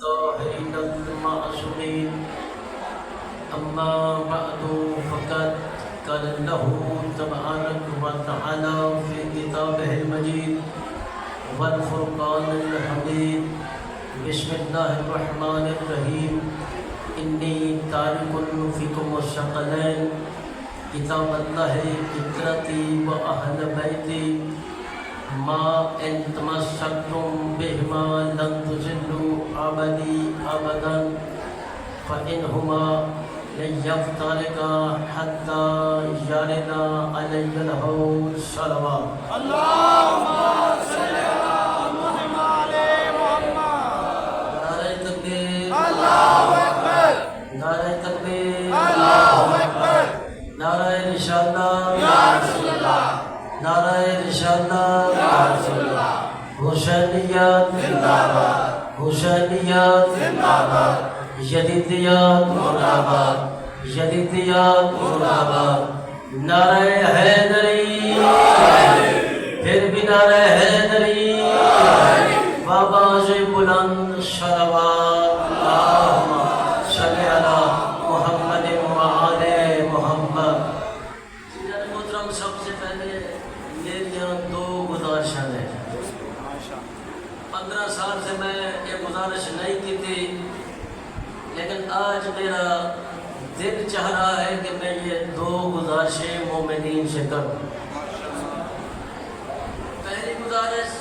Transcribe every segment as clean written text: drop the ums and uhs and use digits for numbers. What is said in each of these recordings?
طاهرين المعصومين أما بعد فقد قال الله تبارك وتعالى في كتابه المجيد والفرقان الحميد بسم الله الرحمن الرحيم إني تارك فيكم الثقلين كتاب الله فطرتي وأهل بيتي ما إن تمسكتم بهما لن تضلوا أبدا فإنهما لن يفترقا حتى يرد علي الحوض صلوات اللهم صل على محمد محمد نعرہ تکبیر اللہ اکبر نعرہ تکبیر اللہ اکبر نعرہ رسالت یا رسول اللہ نعرہ رسالت یا رسول اللہ حسینیت زندہ باد حسینیت زندہ باد جدیدیت مرد آباد جدیدیت مرد نعرہ حیدری پھر بھی نعرہ حیدری بابا سے بلند صلوات اللہم صلی علی محمد وآل محمد. محترم سب سے پہلے میری دو گزارشیں ہیں. 15 سال سے میں یہ گزارش نہیں کی تھی لیکن آج میرا دل چاہ رہا ہے کہ میں یہ دو گزارشیں مومنین سے کروں. پہلی گزارش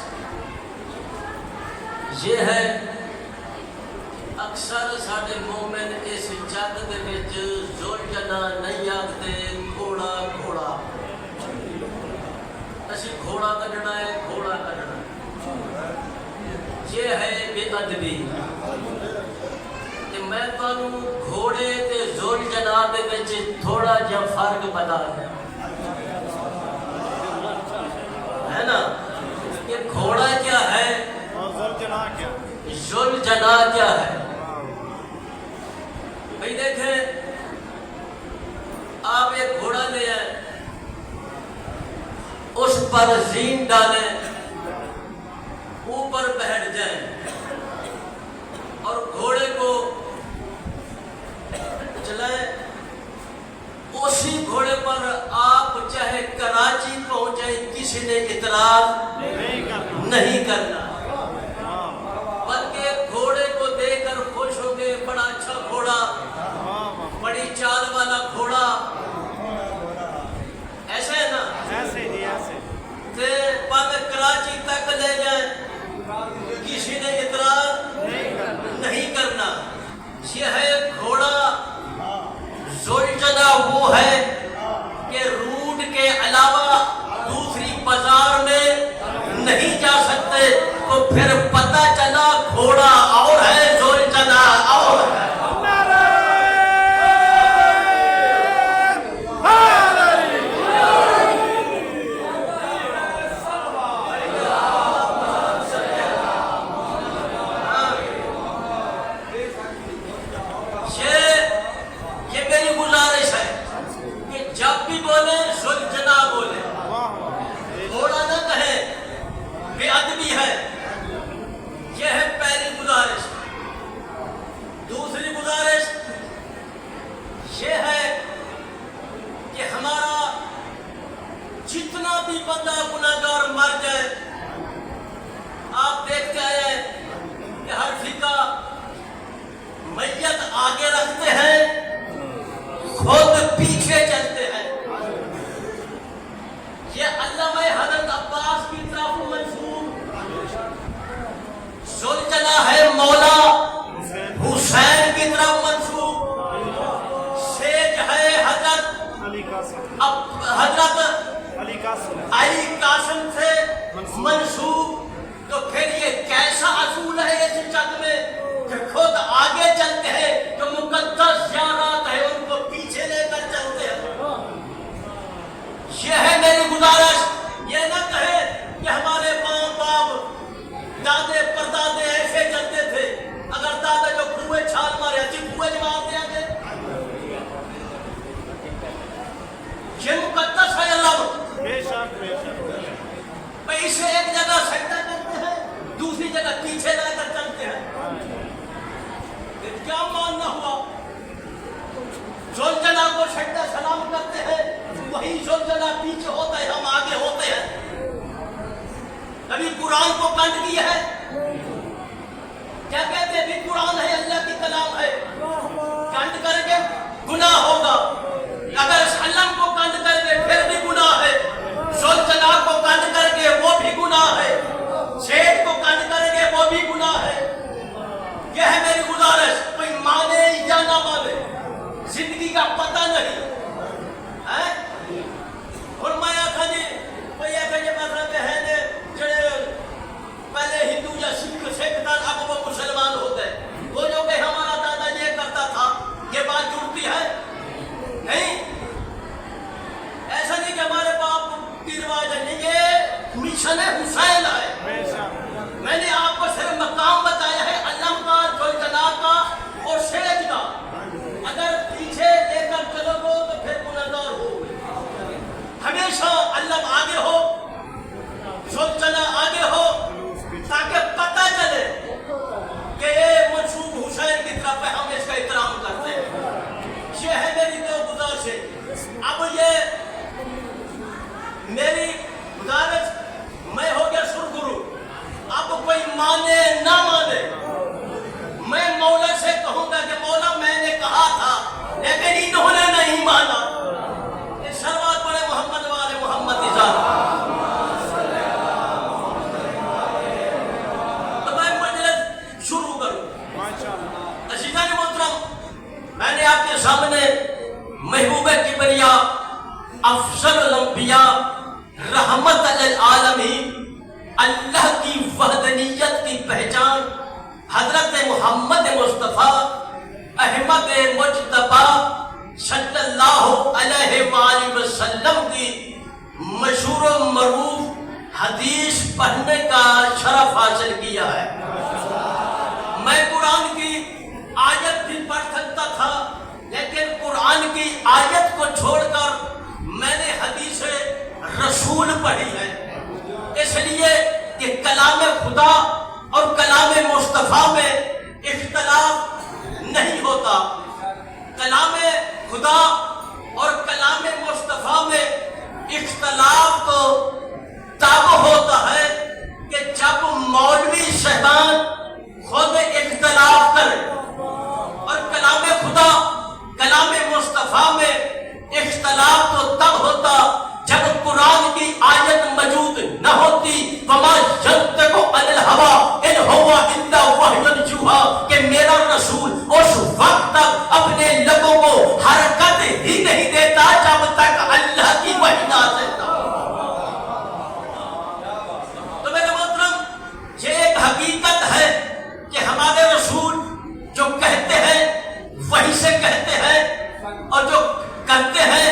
یہ ہے اکثر سارے مومن اس جگ دے وچ زوجنا نہیں آکھتے گھوڑا گھوڑا اسی گھوڑا کڈنا ہے گھوڑا کڈنا یہ ہے بے ادبی. میں تانوں گھوڑے تے زول جناح دے وچ تھوڑا جہا فرق بتا دیا ہے نا. یہ گھوڑا کیا ہے زول جناح کیا ہے. بھئی دیکھیں آپ ایک گھوڑا لے آئیں اس پر زین ڈالیں اوپر بیٹھ جائیں اور گھوڑے کو چلائیں. اسی گھوڑے پر آپ چاہے کراچی پہنچے کسی نے اعتراض نہیں کرنا بلکہ گھوڑے کو دیکھ کر خوش ہو گئے بڑا اچھا گھوڑا بڑی چال والا گھوڑا ایسے ہے نا کہ پاکے کراچی تک لے جائیں کسی نے اعتراض نہیں کرنا. یہ ہے گھوڑا زوجنا وہ ہے کہ روڈ کے علاوہ دوسری بازار میں نہیں جا سکتے تو پھر پتہ چلا گھوڑا اور ہے زوجنا اور ہے. جتنا بھی بندہ گناہگار مر جائے آپ دیکھتے آئے کہ ہر فقہ میت آگے رکھتے ہیں خود پیچھے چلتے ہیں. یہ علامہ حضرت عباس کی طرف منسوب زوجنا ہے مولا حسین کی طرف منسوب سیج ہے حضرت علی قاسم سے منسوب. تو پھر یہ کیسا اصول ہے اس جگ میں کہ خود آگے چلتے ہیں جو مقدس زیارات ہے ان کو پیچھے لے کر چلتے ہیں. یہ ہے میری گزارش. یہ نہ کہے کہ ہمارے ماں باپ دادے پردادے ایسے چلتے تھے. اگر دادا جو کنویں چھال مارے اچھی کنویں جواب دیا گے. یہ مقدس ہے اللہ اسے ایک جگہ سجدہ کرتے ہیں دوسری جگہ پیچھے لے کر چلتے ہیں. قرآن کو کنڈ کیا ہے؟ کیا کہتے ہیں بھی قرآن ہے اللہ کی کلام ہے، کنڈ کر کے گناہ ہوگا. اگر علم کو کنڈ کر کے پھر بھی گناہ ہے، زلزلہ کو کنڈ کر کے وہ بھی گناہ ہے، شیڈ کو کنڈ کر کے وہ بھی گناہ ہے. یہ ہے میری گزارش، کوئی مانے یا نہ مانے، زندگی کا پتہ نہیں ہے. فرمایا تھا جی کوئی ایسے جی مطلب ہے جڑے پہلے ہندو یا سکھ تھا، اب وہ مسلمان ہوتے ہیں. وہ جو کہ ہمارا دادا یہ کرتا تھا، یہ بات جڑتی ہے نہیں. ایسا نہیں کہ ہمارے باپ کی رواج ہے، نہیں، یہ مشن حسین ہے. میں نے آپ کو صرف مقام بتایا ہے علم کا، زلزلہ کا اور شیج کا. اگر پیچھے لے کر چلو گے تو پھر گنہگار ہو. ہمیشہ علم آگے ہو، زلزلہ آگے ہو، تاکہ پتہ چلے کہ یہ منسوب حسین کی طرف ہے، ہم اس کا احترام کرتے ہیں. یہ ہے میری دو گزارش. اب یہ میری گزارش، میں ہو گیا سرگرو. اب کوئی مانے نہ مانے، میں مولا سے کہوں گا کہ مولا میں نے کہا تھا لیکن انہوں نے نہیں مانا. یہ سروات پڑے محمد والے محمد ازار. تو میں مجلس شروع کروں. عزیزان محترم، میں نے آپ کے سامنے محبوب کبریا، افضل الانبیاء، رحمت للعالمین، اللہ کی وحدانیت کی پہچان، حضرت محمد مصطفیٰ احمد مجتبیٰ صلی اللہ علیہ وآلہ وسلم کی مشہور و معروف حدیث پڑھنے کا شرف حاصل کیا ہے. میں قرآن کی آیت بھی پڑھ سکتا تھا، لیکن قرآن کی آیت کو چھوڑ کر میں نے حدیث رسول پڑھی ہے. اس لیے کہ کلام خدا اور کلام مصطفیٰ میں اختلاف نہیں ہوتا. کلام خدا اور کلام مصطفیٰ میں اختلاف تو تب ہوتا ہے کہ جب مولوی صاحبان خود اختلاف کریں. اور کلام خدا، کلام مصطفیٰ میں اختلاف تو تب ہوتا جب قرآن کی آیت موجود نہ ہوتی. وما ينطق عن الهوى ان هو الا وحی یوحی، کہ میرا رسول اس وقت تک اپنے لبوں کو حرکت ہی نہیں دیتا جب تک اللہ کی وحی نازل نہ ہو. تو میرے محترم، یہ ایک حقیقت ہے کہ ہمارے رسول جو کہتے ہیں وہی سے کہتے ہیں، اور جو کرتے ہیں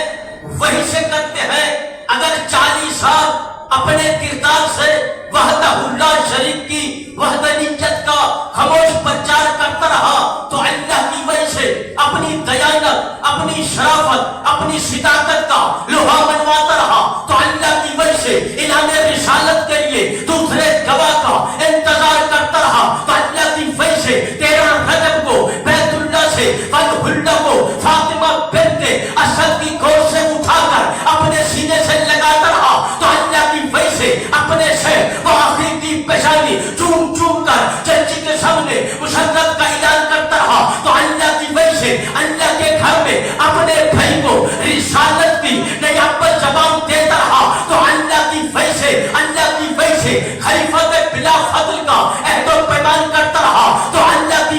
وہی سے کرتے ہیں. اگر 40 سال اپنے کردار سے وحدہ اللہ شریف کی وحدانیت کا خاموش پرچار کرتا رہا تو اللہ کی وجہ سے اپنی دیانت، اپنی شرافت، اپنی صداقت کا لوہا منواتا رہا. تو اللہ کی وجہ سے اعلان رسالت کے لیے دوسرے گواہ کا انتظار کرتا رہا. تو اللہ کی وجہ سے 13 رجب کو بیت اللہ سے فتح اللہ کو فاطمہ بنت اسد کی گود سے اٹھا کر اپنے سینے سے لگاتا رہا. تو اللہ کی وجہ سے اپنے سے وہ آخری کی پیشانی چوم چوم کر چرچی کے سامنے مسرت کا اعلان کرتا رہا. تو اللہ کی وجہ سے اللہ کے گھر میں اپنے بھائی کو رسالت کی نیابت زبان دیتا رہا. تو اللہ کی وجہ سے خلیفہ بلا فضل کا عہد و پیمان کرتا رہا. تو اللہ کی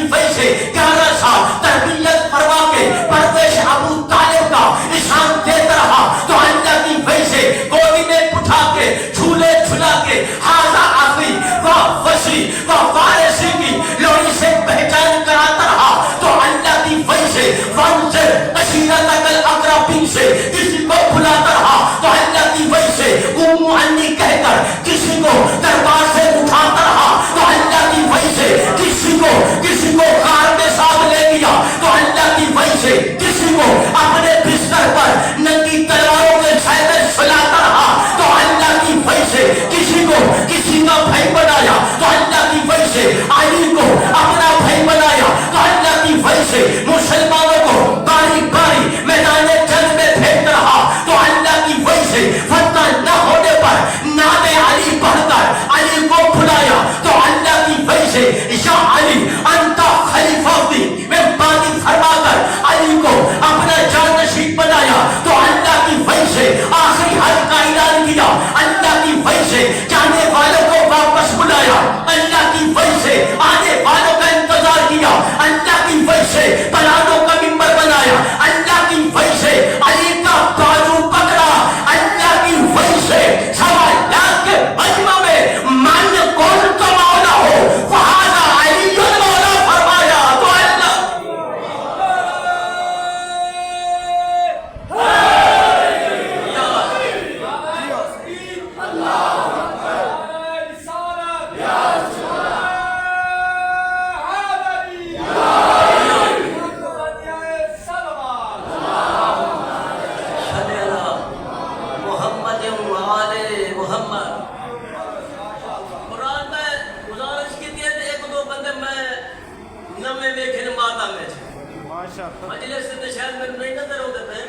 مجلس سے شاید میں نہیں نظر ہوتے تھے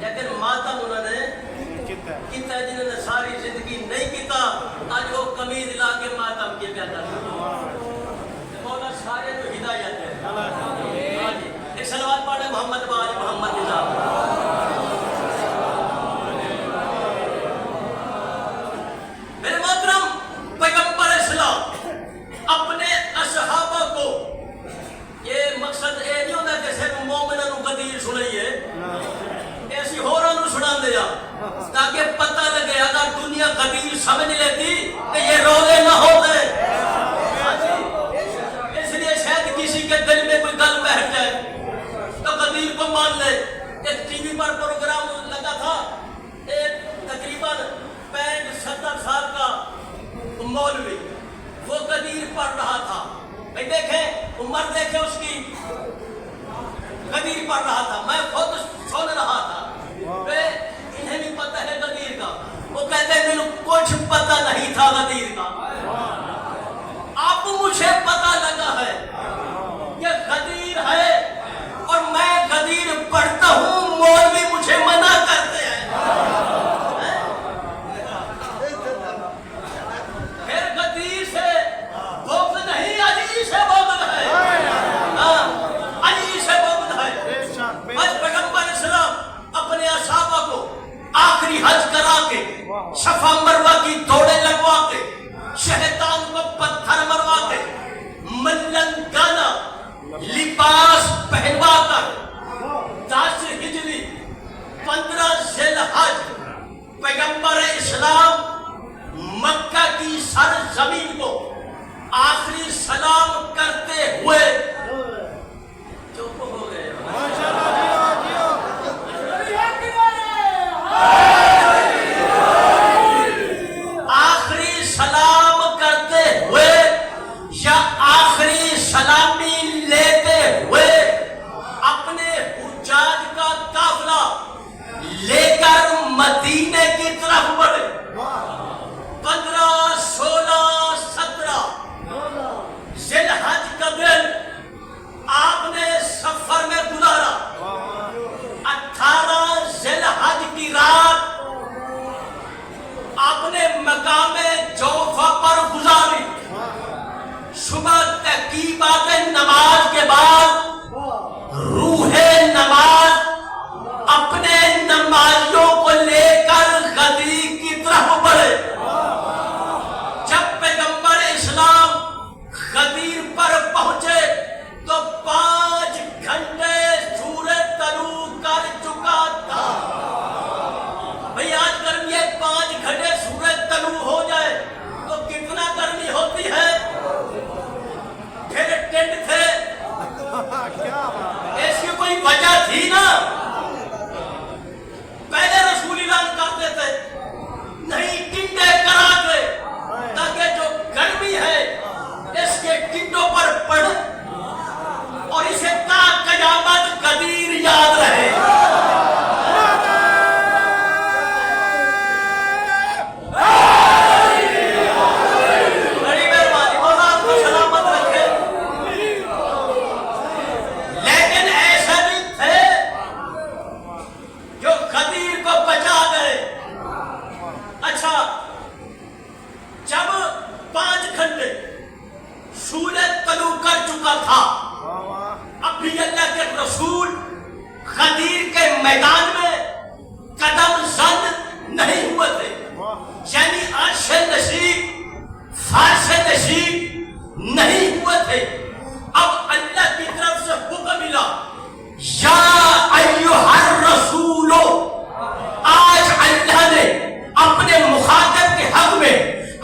لیکن ماتم انہوں نے کیتا جنہوں نے ساری زندگی نہیں کیتا آج وہ قمیض لا کے ماتم کے پیا کرتا مولا سارے کو ہدایت ہے ایک صلوات پڑھے محمد وآل محمد میرے محترم پیغمبر اسلام اپنے اصحابہ کو یہ مقصد اے نہیں ہوتا کہ صرف مومنوں کو غدیر سنائیے ایسی ہورانوں سنا دیا تاکہ پتہ لگے اگر دنیا غدیر سمجھ لیتی کہ یہ روزے نہ ہوتے اس لیے شاید کسی کے دل میں کوئی گل بیٹھ جائے تو غدیر کو مان لے ایک ٹی وی پر پروگرام لگا تھا ایک تقریباً 65-70 سال کا مولوی وہ غدیر پڑھ رہا تھا بھائی دیکھیں عمر دیکھیں اس کی غدیر پڑھ رہا تھا میں خود سن رہا تھا انہیں بھی پتہ ہے غدیر کا وہ کہتے ہیں میرے کچھ پتہ نہیں تھا غدیر کا اب مجھے پتہ لگا ہے یہ غدیر ہے اور میں غدیر پڑھتا ہوں مولوی مجھے منع کرتے ہیں پھر غدیر سے بغض نہیں علی سے بغض ہے علی سے بغض ہے بس پیغمبر اسلام اپنے اصحابہ کو آخری حج کرا کے صفا مروہ کی دوڑیں لگوا کے شیطان کو پتھر مروا کے ملن گانا لباس پہنوا کر 10 ہجری 15 ذی الحج پیغمبر اسلام مکہ کی سرزمین کو آخری سلام کرتے ہوئے چپ ہو گئے آخری سلام کرتے ہوئے یا آخری سلامی لیتے ہوئے اپنے حجاج کا قافلہ لے کر مدینے کی طرف بڑھے 15 16 17 ذی الحج کا دن آپ نے سفر میں گزارا 18 ذی الحج کی رات آپ نے مقام جوفہ پر گزاری صبح تقریبات نماز کے بعد روح نماز اپنے نمازیوں کو لے کر غدیر کی طرف بڑھے جب پیغمبر اسلام غدیر پر پہنچے تو 5 گھنٹے سورج طلوع کر چکا تھا بھئی آج گرمی ہے 5 گھنٹے سورج طلوع ہو جائے تو کتنا گرمی ہوتی ہے پھر ٹینٹ تھے اس کی کوئی وجہ تھی نا پہلے رسول اعلان کرتے تھے نہیں ٹنڈے کرا دے تاکہ جو گرمی ہے اس کے ٹنڈوں پر پڑ اور اسے تا قیامت غدیر یاد رہے بڑی مہربانی مولا آپ کو سلامت رکھے لیکن ایسا بھی تھے جو غدیر کو بچا گئے اچھا جب 5 گھنٹے سورج طلوع کر چکا تھا اب بھی اللہ کے رسول غدیر کے میدان میں قدم زد نہیں ہوئے تھے یعنی عرش نشین فرش نشین نہیں ہوئے تھے اب اللہ کی طرف سے حکم ملا یا ایھا الرسول آج اللہ نے اپنے مخاطب کے حق میں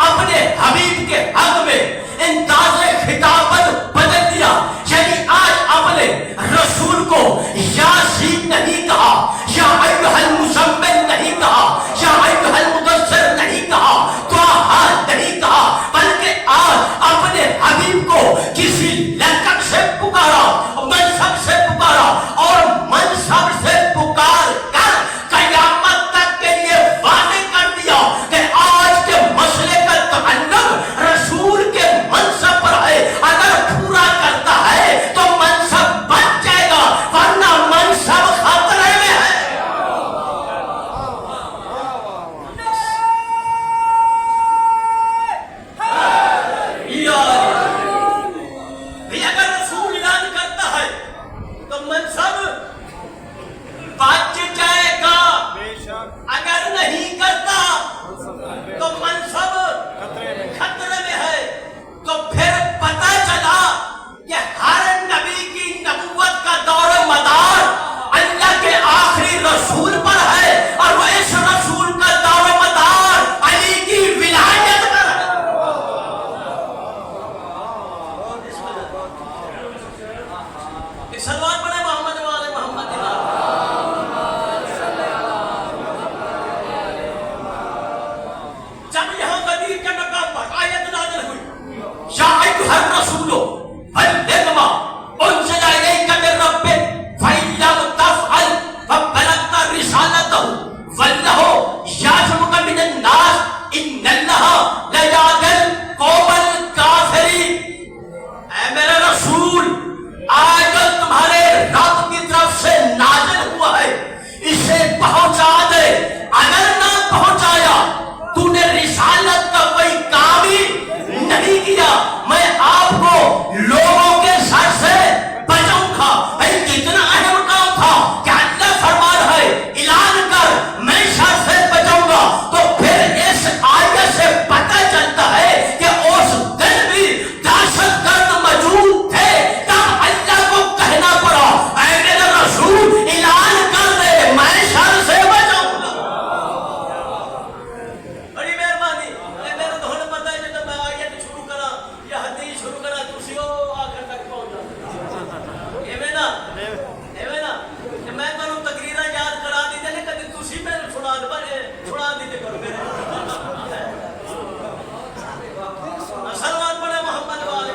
اپنے حبیب کے حق میں انداز خطابت بدل دیا یعنی آج اپنے رسول کو یاسین نہیں کہا یا ایھا المزمل نہیں کہا یا ایھا المدثر نہیں کہا طٰہٰ نہیں کہا بلکہ آج اپنے حبیب کو کسی لقب سے پکارا منصب سے پکارا اور منصب سے پکار کر قیامت تک کے لیے واضح کر دیا کہ آج کے مسئلے کا تعلق رسول کے منصب پر ہے اگر پورا کرتا ہے تو منصب بچ جائے گا ورنہ ایک سلوات پڑھے محمد والے محمد جب یہاں غدیر کے مقام پر آیت نازل ہوئی یا ایھا الرسول بلغ ما انزل الیک من ربک فإن لم تفعل فبلغت رسالته واللہ یعصمک من الناس ان اللہ لا یہدی القوم الکافرین۔ اے میرے رسول، آج تمہارے رب کی طرف سے نازل ہوا ہے، اسے پہنچا دے۔ اگر نہ پہنچایا تو نے رسالت کا کوئی کام ہی نہیں کیا، میں آپ کو لوگوں کے سر سے بچاؤں گا۔ بھائی کتنا اہم کام تھا کہ اللہ فرما رہا ہے اعلان کر میں سر سے بچاؤں گا۔ تو پھر اس آیت سے پتہ چلتا ہے کہ اس دن بھی دہشت گرد موجود تھے، تب اللہ کو کہنا پڑا اے میرے رسول اعلان کر دے میں سر سے بچاؤں گا۔ بڑی مہربانی، اے میرے تو ہن پتہ ہے جب میں آیت شروع کرا یا حدیث شروع کرا تسی او آخر تک پہنچ جاتے ایویں نا کہ میں تانوں تقریراں یاد کرا دی تے کدی تسی میرے سنا دی تے کرو میرے سلوات پڑھے محمد والے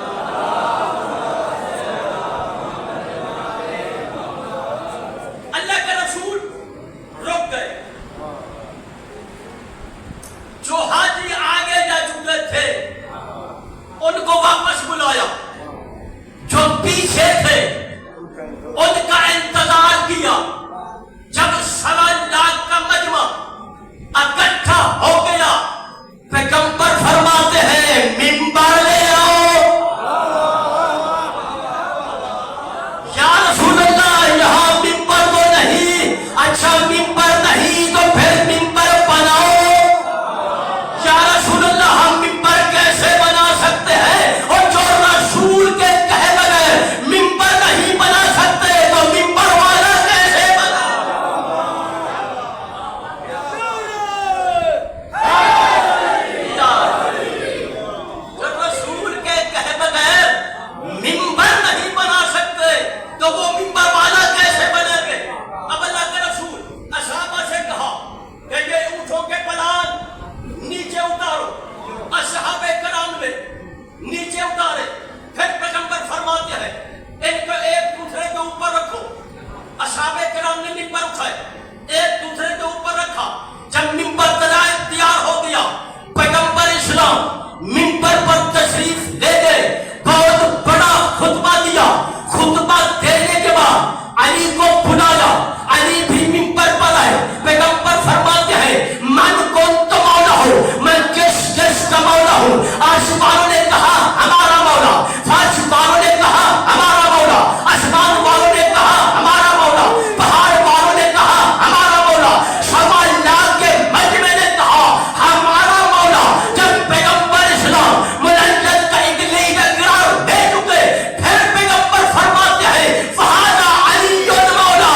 اللہ کے رسول رک گئے۔ جو حاجی آگے جا چکے تھے ان کو واپس بلایا، جو پیچھے تھے ان کا انتظار کیا۔ جب 1.25 لاکھ کا مجمع اکٹھا ہو گیا، پیغمبر فرماتے ہیں منبر لے آؤ۔ یا رسول اللہ یہاں منبر تو نہیں، اچھا منبر نہیں تو پھر منبر بناؤ۔ یا رسول اللہ ہم منبر کیسے بنا سکتے ہیں؟ اور جو رسول کے کہے بغیر منبر نہیں بنا سکتے تو منبر والا کیسے بنا؟ جو رسول کے کہے بغیر منبر نہیں بنا سکتے تو وہ منبر والا کیسے بنے گے؟ اب اللہ کے رسول اصحابہ سے کہا کہ یہ اونٹوں کے پلان نیچے اتارو۔ اصحاب کرام نے نیچے اتارے، پھر پیغمبر فرماتے ہیں ان کو ایک دوسرے کے اوپر رکھو۔ اصحاب کرام نے منبر اٹھائے، ایک دوسرے کے اوپر رکھا۔ جب منبر تیار ہو گیا، پیغمبر اسلام منبر پر تشریف لے گئے، بہت بڑا خطبہ دیا۔ خطبہ دینے کے بعد علی کو بلایا، علی بھی منبر پر آئے۔ پیغمبر فرماتے ہیں من کنت مولا ہو، میں کس کا مولا ہوں؟ آسمانوں نے کہا ہمارا مولا، فرش والوں نے کہا ہمارا مولا، آسمان والوں نے کہا ہمارا مولا، پہاڑ والوں نے کہا ہمارا مولا، 1.25 لاکھ کے مجمع نے کہا ہمارا مولا۔ جب پیغمبر اسلام ملت کا اگلی اقرار دے چکے، پھر پیغمبر فرماتے ہیں فہذا علی مولا،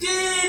3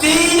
3